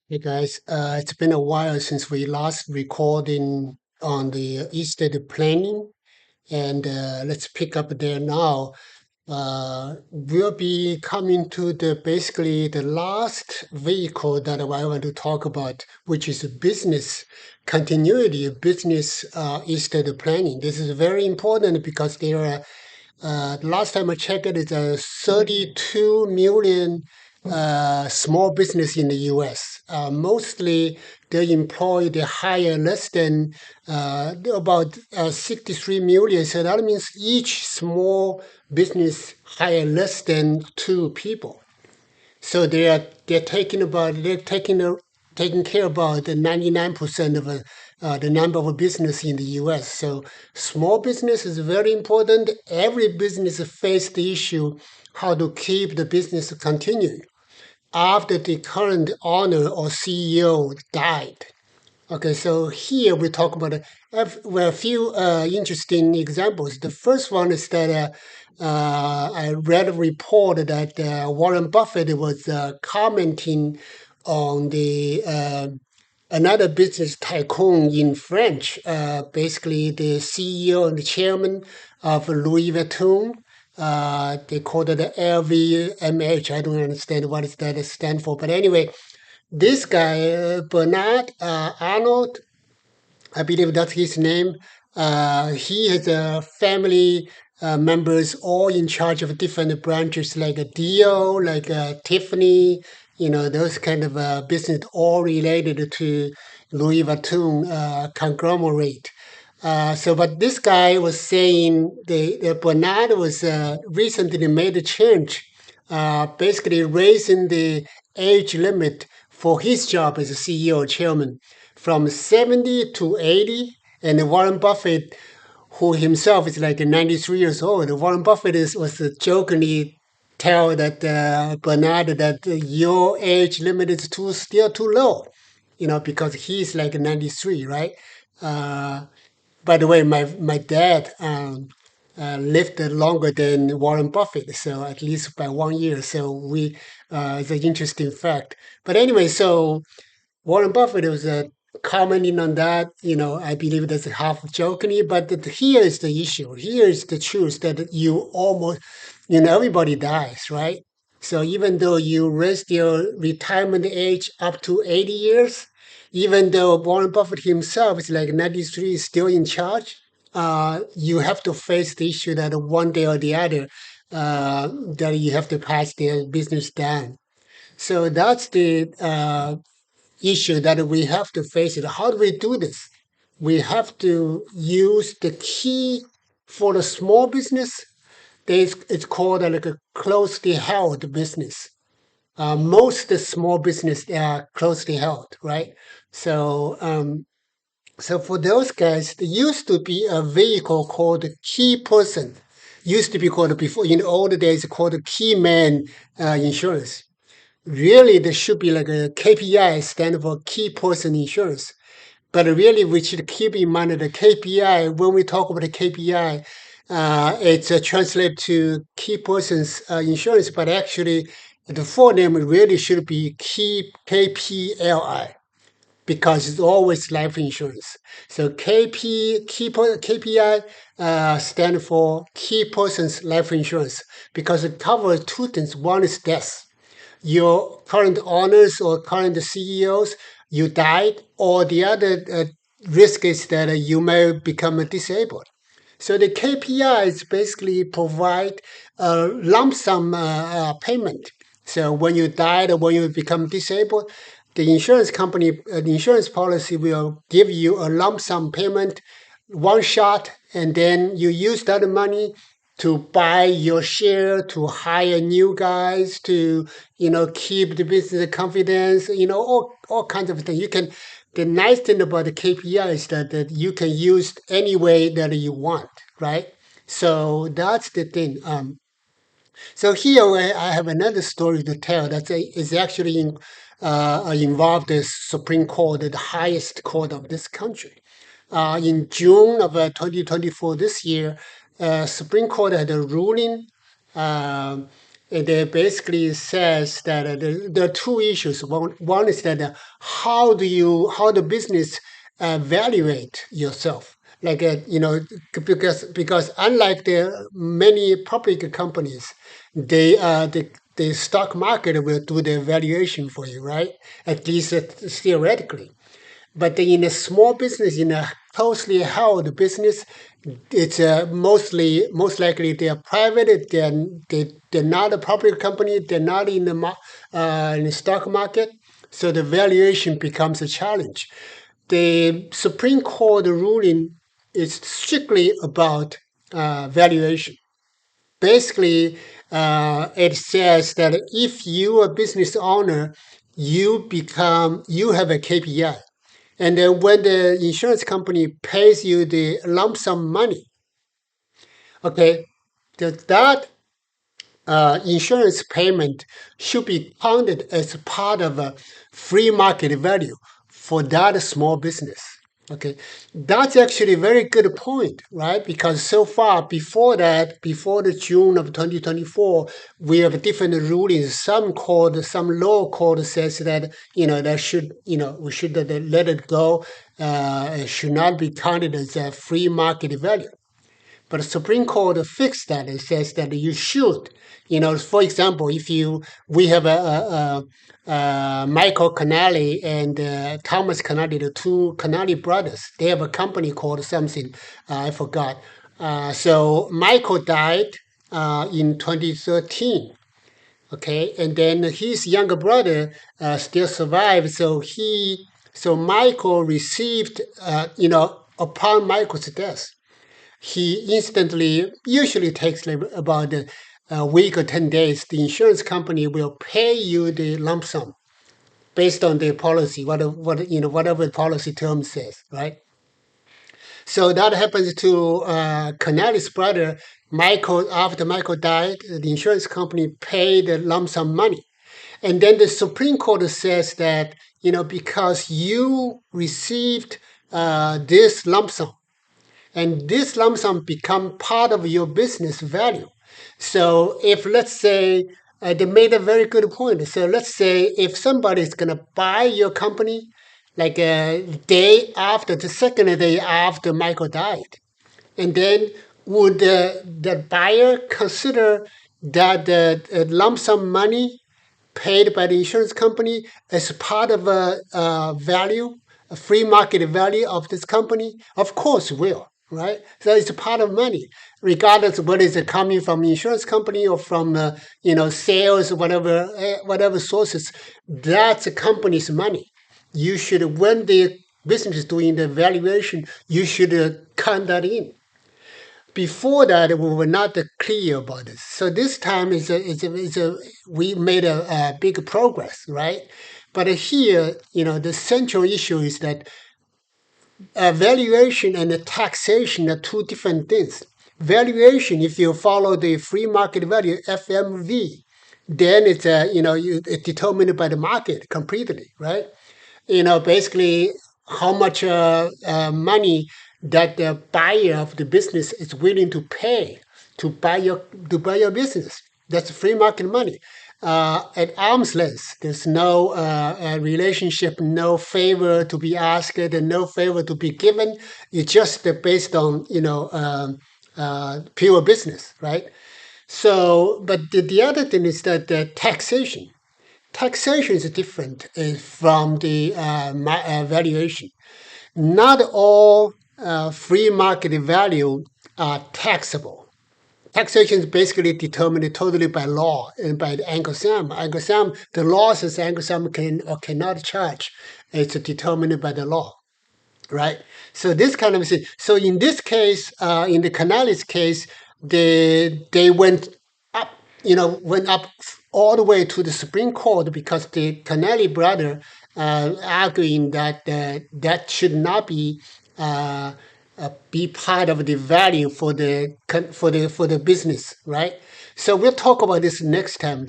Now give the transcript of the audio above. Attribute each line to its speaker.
Speaker 1: Hey guys, it's been a while since we last recording on the estate planning, and let's pick up there now. We'll be coming to the basically the last vehicle that I want to talk about, which is business continuity, business estate planning. This is very important because there are last time I checked, it's 32 million small business in the U.S. Mostly they employ, they hire less than about 63 million. So that means each small business hire less than two people. So they're taking care about the 99% of the number of business in the U.S. So small business is very important. Every business face the issue how to keep the business continuing after the current owner or CEO died. Okay, so here we talk about well, a few interesting examples. The first one is that I read a report that Warren Buffett was commenting on the another business tycoon in French, basically the CEO and the chairman of Louis Vuitton. They call it the LVMH. I don't understand what is that stand for, but anyway, this guy, Bernard Arnold, I believe that's his name. He has a family members all in charge of different branches like a Dio, like a Tiffany, those kind of business all related to Louis Vuitton conglomerate. But this guy was saying the Bernard was recently made a change, basically raising the age limit for his job as a CEO or chairman from 70 to 80. And Warren Buffett, who himself is like 93 years old, Warren Buffett was jokingly tell that Bernard that your age limit is still too low, because he's like 93, right? Uh, by the way, my dad lived longer than Warren Buffett, so at least by 1 year. So it's an interesting fact. But anyway, so Warren Buffett was commenting on that. I believe that's half jokingly, but here is the issue. Here is the truth that everybody dies, right? So even though you raised your retirement age up to 80 years, even though Warren Buffett himself is like 93, is still in charge, you have to face the issue that one day or the other, that you have to pass their business down. So that's the issue that we have to face it. How do we do this? We have to use the key for the small business. It's called like a closely held business. Most small business they are closely held, right? So, so for those guys, there used to be a vehicle called key person. Used to be called before in the old days called key man insurance. Really, there should be like a KPI stand for key person insurance. But really, we should keep in mind that the KPI, when we talk about the KPI, it's translated to key person's insurance, but actually the full name really should be key KPLI because it's always life insurance. So KPI stand for key person's life insurance because it covers two things. One is death, your current owners or current CEOs, you died, or the other risk is that you may become disabled. So the KPIs basically provide a lump sum payment. So when you died or when you become disabled, the insurance company, the insurance policy will give you a lump sum payment, one shot, and then you use that money to buy your share, to hire new guys, to keep the business confidence, all kinds of things. You can. The nice thing about the KPI is that you can use any way that you want, right? So that's the thing. So here I have another story to tell that is actually involved the Supreme Court, the highest court of this country. In June of 2024, this year, Supreme Court had a ruling. And it basically says that there are two issues. One is that how the business evaluate yourself. Like because unlike the many public companies, the stock market will do the evaluation for you, right? At least theoretically. But in a small business, in a closely held business, it's most likely they are private. They're not a public company. They're not in the stock market. So the valuation becomes a challenge. The Supreme Court ruling is strictly about valuation. Basically, it says that if you are a business owner, you have a KPI, and then when the insurance company pays you the lump sum money, okay, that insurance payment should be counted as part of a free market value for that small business. Okay, that's actually a very good point, right? Because so far, before that, before the June of 2024, we have different rulings. Some law code says that that should we should let it go. It should not be counted as a free market value. But the Supreme Court fixed that. It says that you should, for example, if we have Michael Connelley and Thomas Connelley, the two Connelley brothers. They have a company called something I forgot. So Michael died in 2013. Okay, and then his younger brother still survived. So Michael received, upon Michael's death, he instantly usually takes like about a week or 10 days. The insurance company will pay you the lump sum based on the policy, whatever the policy term says, right? So that happens to Connelly's brother Michael. After Michael died, the insurance company paid the lump sum money, and then the Supreme Court says that because you received this lump sum, and this lump sum become part of your business value. So if, let's say, they made a very good point. So let's say if somebody is going to buy your company like a day after, the second day after Michael died, and then would the buyer consider that the lump sum money paid by the insurance company as part of a value, a free market value of this company? Of course, will, right? So it's a part of money, regardless of whether it's coming from insurance company or from sales, whatever sources. That's a company's money. You should, when the business is doing the valuation, you should count that in. Before that, we were not clear about this. So this time we made a big progress, right? But here, the central issue is that valuation and taxation are two different things. Valuation, if you follow the free market value (FMV), then it's determined by the market completely, right? Basically how much money that the buyer of the business is willing to pay to buy your business. That's free market money. At arm's length, there's no relationship, no favor to be asked, and no favor to be given. It's just based on pure business, right? So, but the other thing is that taxation. Taxation is different from the valuation. Not all free market value are taxable. Taxation is basically determined totally by law and by the Uncle Sam. Uncle Sam, the law says Uncle Sam can or cannot charge. It's determined by the law, right? So this kind of thing. So in this case, in the Connelley's case, they went up, went up all the way to the Supreme Court because the Connelley brother arguing that that should not be part of the value for the business, right? So we'll talk about this next time.